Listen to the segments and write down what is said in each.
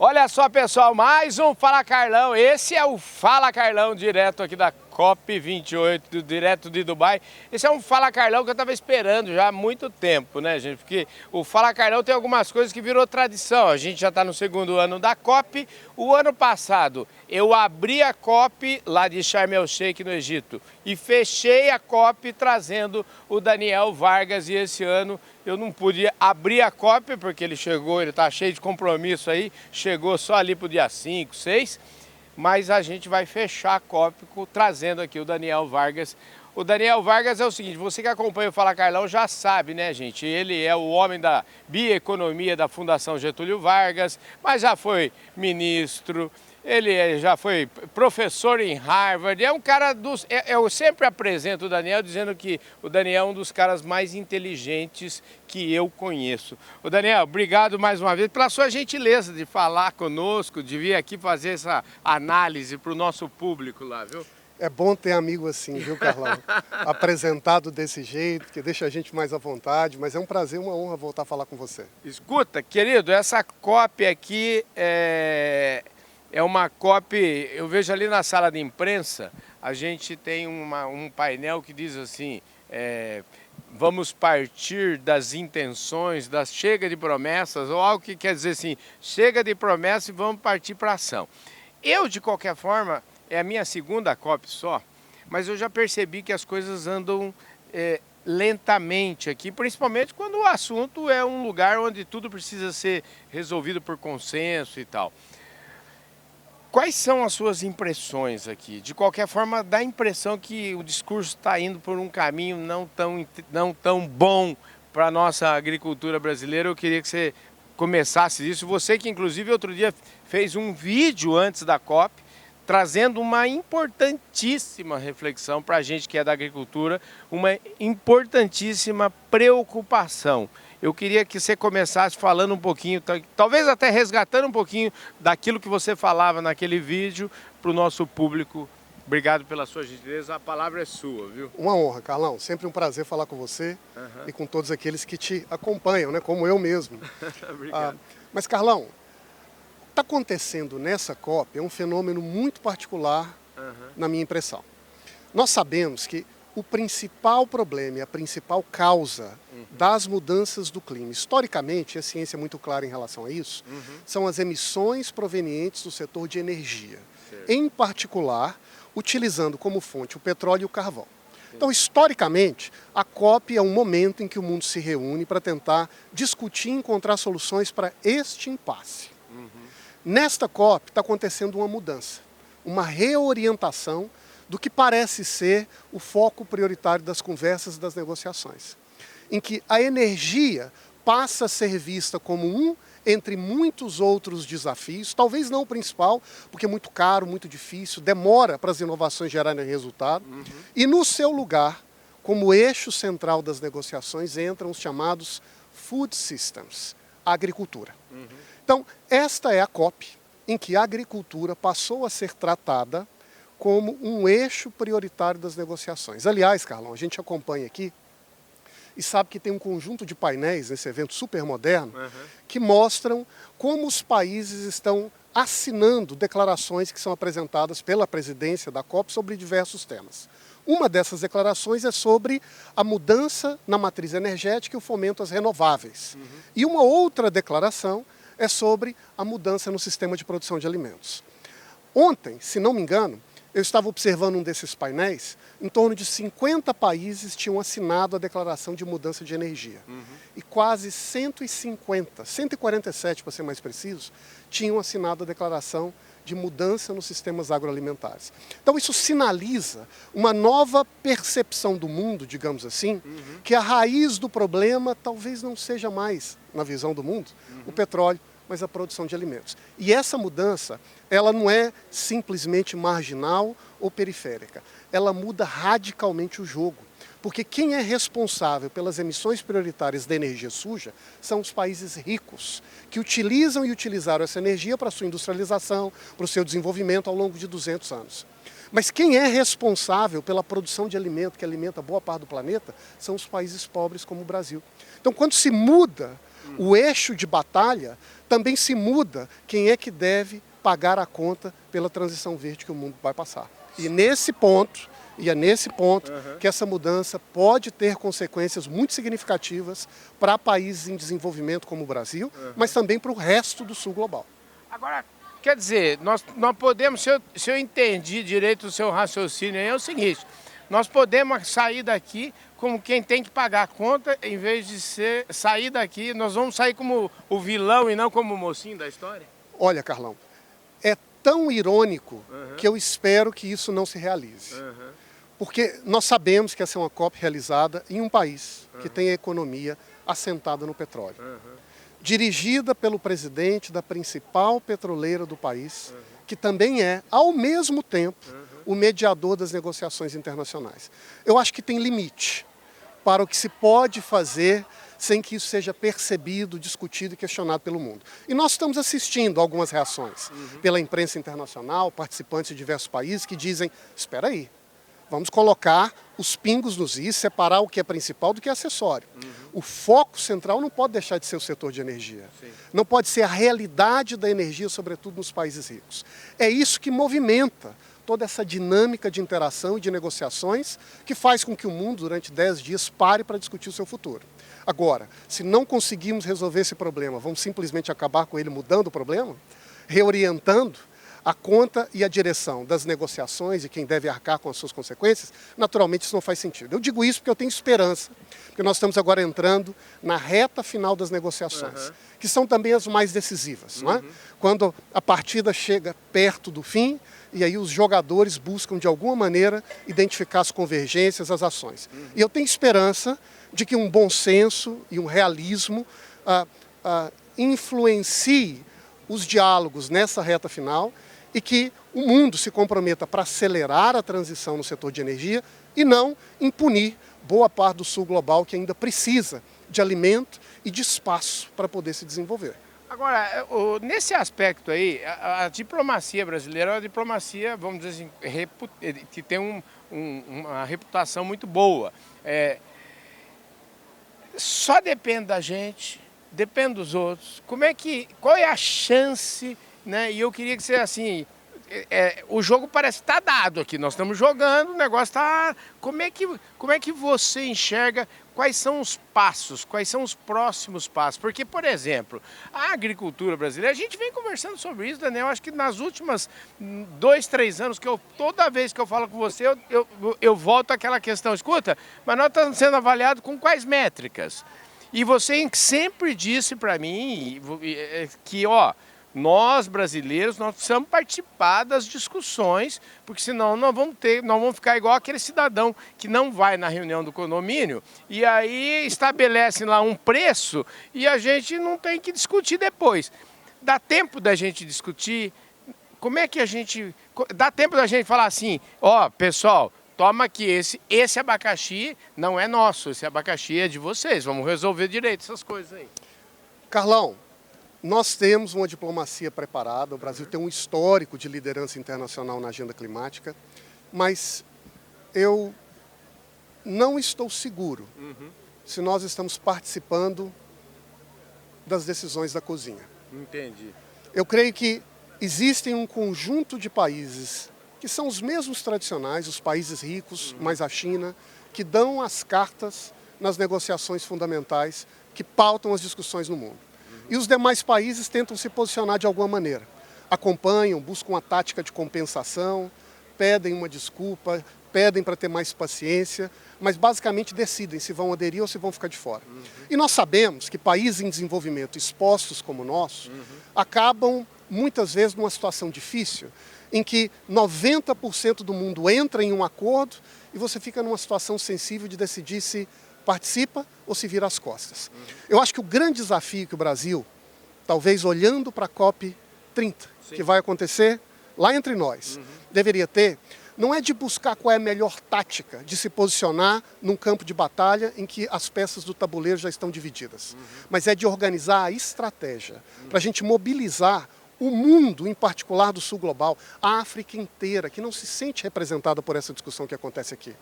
Olha só, pessoal, mais um Fala Carlão. Esse é o Fala Carlão direto aqui da COP28, direto de Dubai. Esse é um Fala Carlão que eu estava esperando já há muito tempo, né, gente? Porque o Fala Carlão tem algumas coisas que virou tradição. A gente já está no segundo ano da COP. O ano passado eu abri a COP lá de Sharm el Sheikh, no Egito, e fechei a COP trazendo o Daniel Vargas. E esse ano eu não pude abrir a COP porque ele chegou, ele está cheio de compromisso aí, chegou só ali para o dia 5, 6, mas a gente vai fechar a COP trazendo aqui o Daniel Vargas. O Daniel Vargas é o seguinte, você que acompanha o Fala Carlão já sabe, né, gente? Ele é o homem da bioeconomia da Fundação Getúlio Vargas, mas já foi ministro, ele já foi professor em Harvard, é um cara dos... Eu sempre apresento o Daniel dizendo que o Daniel é um dos caras mais inteligentes que eu conheço. O Daniel, obrigado mais uma vez pela sua gentileza de falar conosco, de vir aqui fazer essa análise para o nosso público lá, viu? É bom ter amigo assim, viu, Carlão? Apresentado desse jeito, que deixa a gente mais à vontade, mas é um prazer, uma honra voltar a falar com você. Escuta, querido, essa COP aqui é uma COP, eu vejo ali na sala de imprensa, a gente tem um painel que diz assim, vamos partir das intenções, chega de promessas, ou algo que quer dizer assim, chega de promessas e vamos partir para a ação. Eu, de qualquer forma, é a minha segunda COP só, mas eu já percebi que as coisas andam lentamente aqui, principalmente quando o assunto é um lugar onde tudo precisa ser resolvido por consenso e tal. Quais são as suas impressões aqui? De qualquer forma, dá a impressão que o discurso está indo por um caminho não tão bom para a nossa agricultura brasileira. Eu queria que você começasse isso. Você que, inclusive, outro dia fez um vídeo antes da COP, trazendo uma importantíssima reflexão para a gente que é da agricultura, uma importantíssima preocupação. Eu queria que você começasse falando um pouquinho, talvez até resgatando um pouquinho daquilo que você falava naquele vídeo para o nosso público. Obrigado pela sua gentileza, a palavra é sua, viu? Uma honra, Carlão. Sempre um prazer falar com você e com todos aqueles que te acompanham, né? Como eu mesmo. Obrigado. Mas, Carlão, o que está acontecendo nessa COP é um fenômeno muito particular na minha impressão. Nós sabemos que o principal problema e a principal causa das mudanças do clima, historicamente, a ciência é muito clara em relação a isso, são as emissões provenientes do setor de energia. Certo. Em particular, utilizando como fonte o petróleo e o carvão. Então, historicamente, a COP é um momento em que o mundo se reúne para tentar discutir e encontrar soluções para este impasse. Nesta COP está acontecendo uma mudança, uma reorientação do que parece ser o foco prioritário das conversas e das negociações, em que a energia passa a ser vista como um entre muitos outros desafios, talvez não o principal, porque é muito caro, muito difícil, demora para as inovações gerarem resultado, e no seu lugar, como eixo central das negociações, entram os chamados food systems, a agricultura. Então, esta é a COP, em que a agricultura passou a ser tratada como um eixo prioritário das negociações. Aliás, Carlão, a gente acompanha aqui e sabe que tem um conjunto de painéis nesse evento super moderno que mostram como os países estão assinando declarações que são apresentadas pela presidência da COP sobre diversos temas. Uma dessas declarações é sobre a mudança na matriz energética e o fomento às renováveis. E uma outra declaração é sobre a mudança no sistema de produção de alimentos. Ontem, se não me engano, eu estava observando um desses painéis, em torno de 50 países tinham assinado a declaração de mudança de energia. E quase 150, 147 para ser mais preciso, tinham assinado a declaração de mudança nos sistemas agroalimentares. Então isso sinaliza uma nova percepção do mundo, digamos assim, que a raiz do problema talvez não seja mais, na visão do mundo, o petróleo, mas a produção de alimentos. E essa mudança, ela não é simplesmente marginal ou periférica. Ela muda radicalmente o jogo. Porque quem é responsável pelas emissões prioritárias da energia suja são os países ricos, que utilizam e utilizaram essa energia para a sua industrialização, para o seu desenvolvimento ao longo de 200 anos. Mas quem é responsável pela produção de alimento, que alimenta boa parte do planeta, são os países pobres como o Brasil. Então, quando se muda o eixo de batalha, também se muda quem é que deve pagar a conta pela transição verde que o mundo vai passar. E é nesse ponto que essa mudança pode ter consequências muito significativas para países em desenvolvimento como o Brasil, mas também para o resto do sul global. Agora, quer dizer, nós podemos, se eu entendi direito o seu raciocínio, aí é o seguinte: nós podemos sair daqui como quem tem que pagar a conta, em vez de sair daqui, nós vamos sair como o vilão e não como o mocinho da história? Olha, Carlão, é tão irônico que eu espero que isso não se realize. Porque nós sabemos que essa é uma COP realizada em um país que tem a economia assentada no petróleo. Dirigida pelo presidente da principal petroleira do país, que também é, ao mesmo tempo, o mediador das negociações internacionais. Eu acho que tem limite para o que se pode fazer sem que isso seja percebido, discutido e questionado pelo mundo. E nós estamos assistindo a algumas reações pela imprensa internacional, participantes de diversos países que dizem: espera aí, vamos colocar os pingos nos is, separar o que é principal do que é acessório. O foco central não pode deixar de ser o setor de energia. Não pode ser a realidade da energia, sobretudo nos países ricos. É isso que movimenta toda essa dinâmica de interação e de negociações que faz com que o mundo, durante 10 dias, pare para discutir o seu futuro. Agora, se não conseguirmos resolver esse problema, vamos simplesmente acabar com ele mudando o problema, reorientando a conta e a direção das negociações e quem deve arcar com as suas consequências, naturalmente isso não faz sentido. Eu digo isso porque eu tenho esperança, porque nós estamos agora entrando na reta final das negociações, que são também as mais decisivas, não é? Quando a partida chega perto do fim, e aí os jogadores buscam de alguma maneira identificar as convergências, as ações. E eu tenho esperança de que um bom senso e um realismo influencie os diálogos nessa reta final e que o mundo se comprometa para acelerar a transição no setor de energia e não impunir boa parte do sul global que ainda precisa de alimento e de espaço para poder se desenvolver. Agora, nesse aspecto aí, a diplomacia brasileira é uma diplomacia, vamos dizer assim, que tem uma reputação muito boa. Só depende da gente, depende dos outros. Qual é a chance, né? E eu queria que você, assim, o jogo parece estar dado aqui, nós estamos jogando, o negócio está... Como é que você enxerga quais são os passos, quais são os próximos passos? Porque, por exemplo, a agricultura brasileira, a gente vem conversando sobre isso, Daniel, acho que nas últimas 2, 3 anos, toda vez que eu falo com você, eu volto àquela questão: escuta, mas nós estamos sendo avaliados com quais métricas? E você sempre disse para mim que, nós brasileiros, nós precisamos participar das discussões, porque senão nós vamos ficar igual aquele cidadão que não vai na reunião do condomínio e aí estabelece lá um preço e a gente não tem que discutir depois. Dá tempo da gente discutir? Como é que dá tempo da gente falar assim: pessoal, toma aqui, esse abacaxi não é nosso, esse abacaxi é de vocês, vamos resolver direito essas coisas aí. Carlão, nós temos uma diplomacia preparada, o Brasil tem um histórico de liderança internacional na agenda climática, mas eu não estou seguro se nós estamos participando das decisões da cozinha. Entendi. Eu creio que existem um conjunto de países que são os mesmos tradicionais, os países ricos, mais a China, que dão as cartas nas negociações fundamentais que pautam as discussões no mundo. E os demais países tentam se posicionar de alguma maneira. Acompanham, buscam uma tática de compensação, pedem uma desculpa, pedem para ter mais paciência, mas basicamente decidem se vão aderir ou se vão ficar de fora. E nós sabemos que países em desenvolvimento expostos como o nosso acabam muitas vezes numa situação difícil, em que 90% do mundo entra em um acordo e você fica numa situação sensível de decidir se participa ou se vira as costas. Eu acho que o grande desafio que o Brasil, talvez olhando para a COP30, que vai acontecer lá entre nós, deveria ter, não é de buscar qual é a melhor tática de se posicionar num campo de batalha em que as peças do tabuleiro já estão divididas, mas é de organizar a estratégia para a gente mobilizar o mundo, em particular do sul global, a África inteira, que não se sente representada por essa discussão que acontece aqui.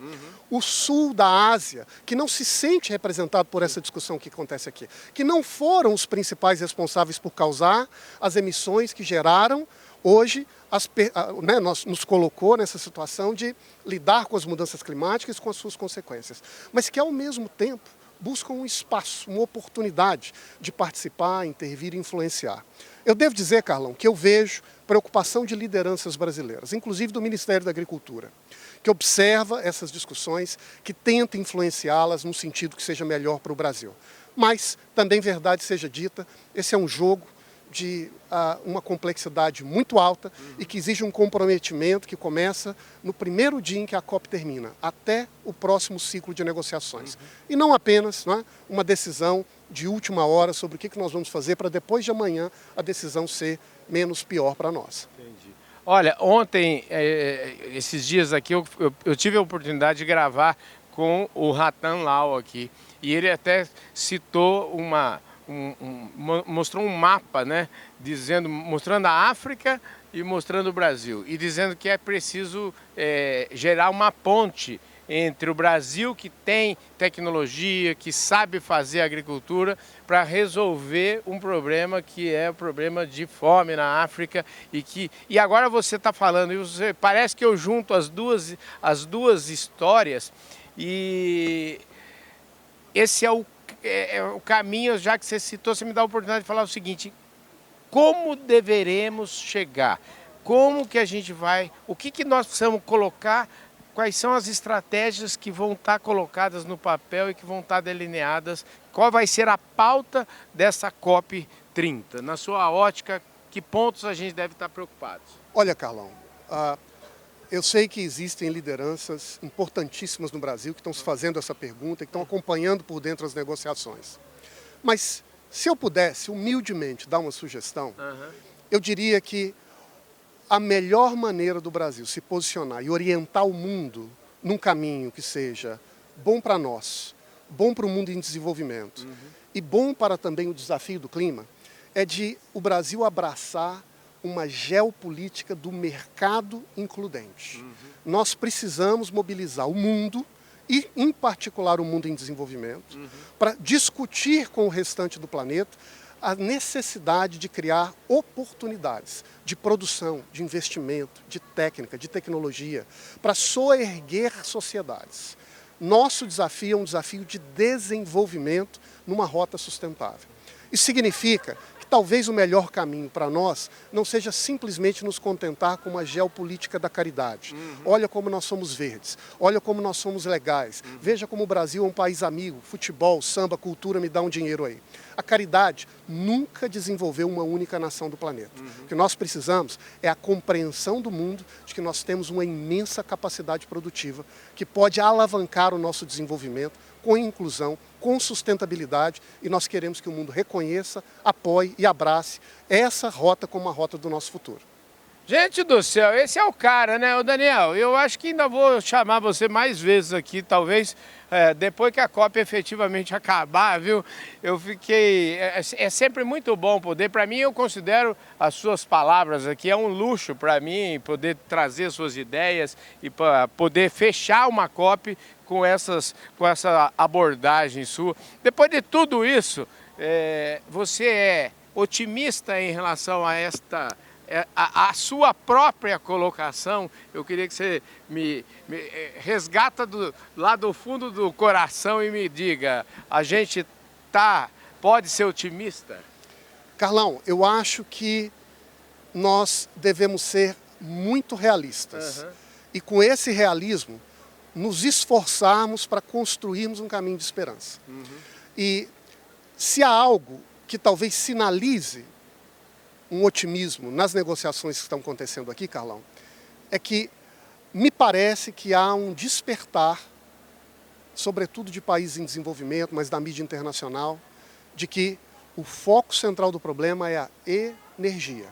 O sul da Ásia, que não se sente representado por essa discussão que acontece aqui. Que não foram os principais responsáveis por causar as emissões que geraram, hoje, nos colocou nessa situação de lidar com as mudanças climáticas e com as suas consequências. Mas que, ao mesmo tempo, buscam um espaço, uma oportunidade de participar, intervir e influenciar. Eu devo dizer, Carlão, que eu vejo preocupação de lideranças brasileiras, inclusive do Ministério da Agricultura, que observa essas discussões, que tenta influenciá-las num sentido que seja melhor para o Brasil. Mas, também verdade seja dita, esse é um jogo de uma complexidade muito alta e que exige um comprometimento que começa no primeiro dia em que a COP termina, até o próximo ciclo de negociações. E não apenas uma decisão de última hora sobre o que nós vamos fazer para depois de amanhã a decisão ser menos pior para nós. Entendi. Olha, ontem, esses dias aqui, eu tive a oportunidade de gravar com o Ratan Lau aqui, e ele até citou mostrou um mapa, né, mostrando a África e mostrando o Brasil, e dizendo que é preciso gerar uma ponte entre o Brasil, que tem tecnologia, que sabe fazer agricultura, para resolver um problema que é o problema de fome na África. E agora você está falando, e parece que eu junto as duas histórias, e esse é o caminho. Já que você citou, você me dá a oportunidade de falar o seguinte: como deveremos chegar? Como que a gente vai, o que nós precisamos colocar, quais são as estratégias que vão estar colocadas no papel e que vão estar delineadas, qual vai ser a pauta dessa COP30? Na sua ótica, que pontos a gente deve estar preocupados? Olha, Carlão, eu sei que existem lideranças importantíssimas no Brasil que estão se fazendo essa pergunta, que estão acompanhando por dentro as negociações. Mas, se eu pudesse, humildemente, dar uma sugestão, eu diria que a melhor maneira do Brasil se posicionar e orientar o mundo num caminho que seja bom para nós, bom para o mundo em desenvolvimento e bom para também o desafio do clima, é de o Brasil abraçar uma geopolítica do mercado includente. Nós precisamos mobilizar o mundo, e em particular o mundo em desenvolvimento, para discutir com o restante do planeta a necessidade de criar oportunidades de produção, de investimento, de técnica, de tecnologia, para soerguer sociedades. Nosso desafio é um desafio de desenvolvimento numa rota sustentável. Isso significa que talvez o melhor caminho para nós não seja simplesmente nos contentar com uma geopolítica da caridade. Olha como nós somos verdes, olha como nós somos legais, veja como o Brasil é um país amigo, futebol, samba, cultura, me dá um dinheiro aí. A caridade nunca desenvolveu uma única nação do planeta. O que nós precisamos é a compreensão do mundo de que nós temos uma imensa capacidade produtiva que pode alavancar o nosso desenvolvimento com inclusão, com sustentabilidade, e nós queremos que o mundo reconheça, apoie e abrace essa rota como a rota do nosso futuro. Gente do céu, esse é o cara, né, ô Daniel? Eu acho que ainda vou chamar você mais vezes aqui, talvez depois que a COP efetivamente acabar, viu? Eu fiquei... É sempre muito bom poder, para mim eu considero as suas palavras aqui, é um luxo para mim poder trazer suas ideias e para poder fechar uma COP com essa abordagem sua. Depois de tudo isso, você é otimista em relação a a sua própria colocação? Eu queria que você me resgata lá do fundo do coração e me diga, a gente pode ser otimista? Carlão, eu acho que nós devemos ser muito realistas. E com esse realismo, nos esforçarmos para construirmos um caminho de esperança. E se há algo que talvez sinalize um otimismo nas negociações que estão acontecendo aqui, Carlão, é que me parece que há um despertar, sobretudo de países em desenvolvimento, mas da mídia internacional, de que o foco central do problema é a energia.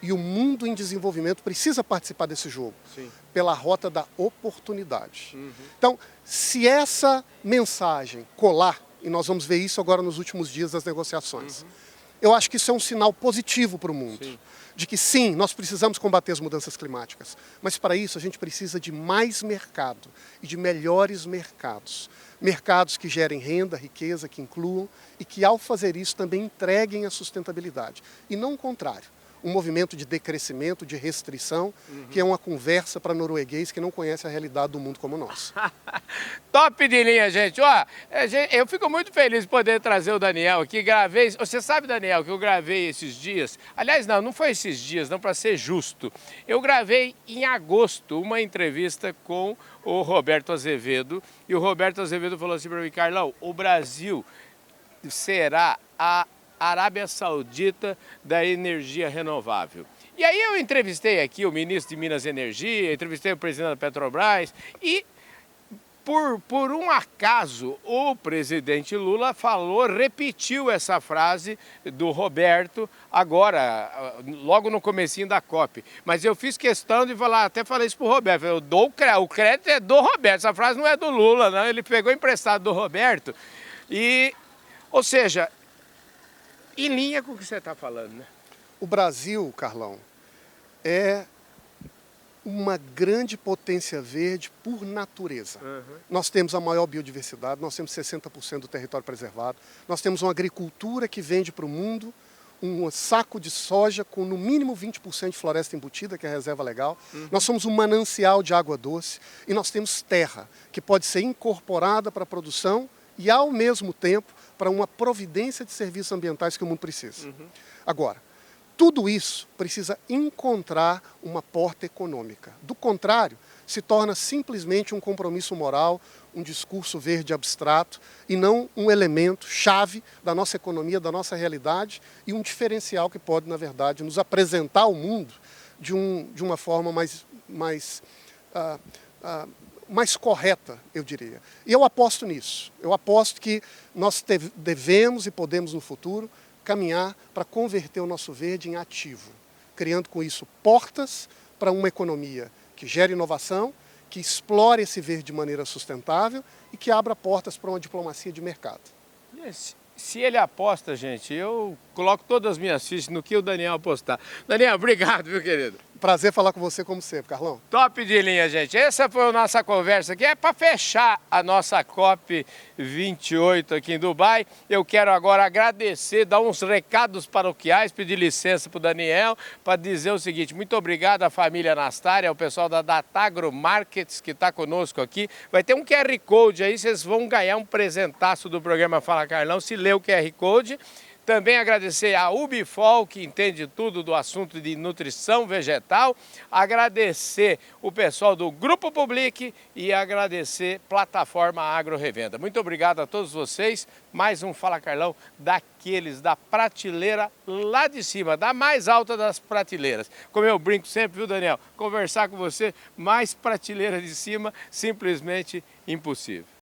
E o mundo em desenvolvimento precisa participar desse jogo, pela rota da oportunidade. Então, se essa mensagem colar, e nós vamos ver isso agora nos últimos dias das negociações, eu acho que isso é um sinal positivo para o mundo, de que sim, nós precisamos combater as mudanças climáticas, mas para isso a gente precisa de mais mercado e de melhores mercados. Mercados que gerem renda, riqueza, que incluam e que ao fazer isso também entreguem a sustentabilidade. E não o contrário, um movimento de decrescimento, de restrição, que é uma conversa para norueguês que não conhece a realidade do mundo como nós. Top de linha, gente. Ó, eu fico muito feliz de poder trazer o Daniel aqui. Gravei. Você sabe, Daniel, que eu gravei esses dias. Aliás, não foi esses dias, não, para ser justo. Eu gravei em agosto uma entrevista com o Roberto Azevedo. E o Roberto Azevedo falou assim para mim: Carlão, o Brasil será a Arábia Saudita da energia renovável. E aí eu entrevistei aqui o ministro de Minas e Energia, entrevistei o presidente da Petrobras e por um acaso o presidente Lula repetiu essa frase do Roberto agora, logo no comecinho da COP. Mas eu fiz questão de falar, até falei isso pro Roberto, o crédito é do Roberto, essa frase não é do Lula, não, ele pegou emprestado do Roberto e, ou seja, em linha com o que você está falando, né? O Brasil, Carlão, é uma grande potência verde por natureza. Nós temos a maior biodiversidade, nós temos 60% do território preservado, nós temos uma agricultura que vende para o mundo um saco de soja com no mínimo 20% de floresta embutida, que é a reserva legal. Nós somos um manancial de água doce e nós temos terra que pode ser incorporada para a produção e, ao mesmo tempo, para uma providência de serviços ambientais que o mundo precisa. Agora, tudo isso precisa encontrar uma porta econômica. Do contrário, se torna simplesmente um compromisso moral, um discurso verde abstrato e não um elemento chave da nossa economia, da nossa realidade e um diferencial que pode, na verdade, nos apresentar ao mundo de uma forma mais correta, eu diria. E eu aposto nisso. Eu aposto que nós devemos e podemos, no futuro, caminhar para converter o nosso verde em ativo, criando com isso portas para uma economia que gere inovação, que explore esse verde de maneira sustentável e que abra portas para uma diplomacia de mercado. Se ele aposta, gente, eu coloco todas as minhas fichas no que o Daniel apostar. Daniel, obrigado, meu querido. Prazer falar com você como sempre, Carlão. Top de linha, gente. Essa foi a nossa conversa aqui. É para fechar a nossa COP 28 aqui em Dubai. Eu quero agora agradecer, dar uns recados paroquiais, pedir licença para o Daniel, para dizer o seguinte: muito obrigado à família Anastária, ao pessoal da Datagro Markets que está conosco aqui. Vai ter um QR Code aí, vocês vão ganhar um presentaço do programa Fala Carlão, se ler o QR Code. Também agradecer a Ubifol, que entende tudo do assunto de nutrição vegetal. Agradecer o pessoal do Grupo Public e agradecer Plataforma Agro Revenda. Muito obrigado a todos vocês. Mais um Fala Carlão daqueles da prateleira lá de cima, da mais alta das prateleiras. Como eu brinco sempre, viu, Daniel? Conversar com você, mais prateleira de cima, simplesmente impossível.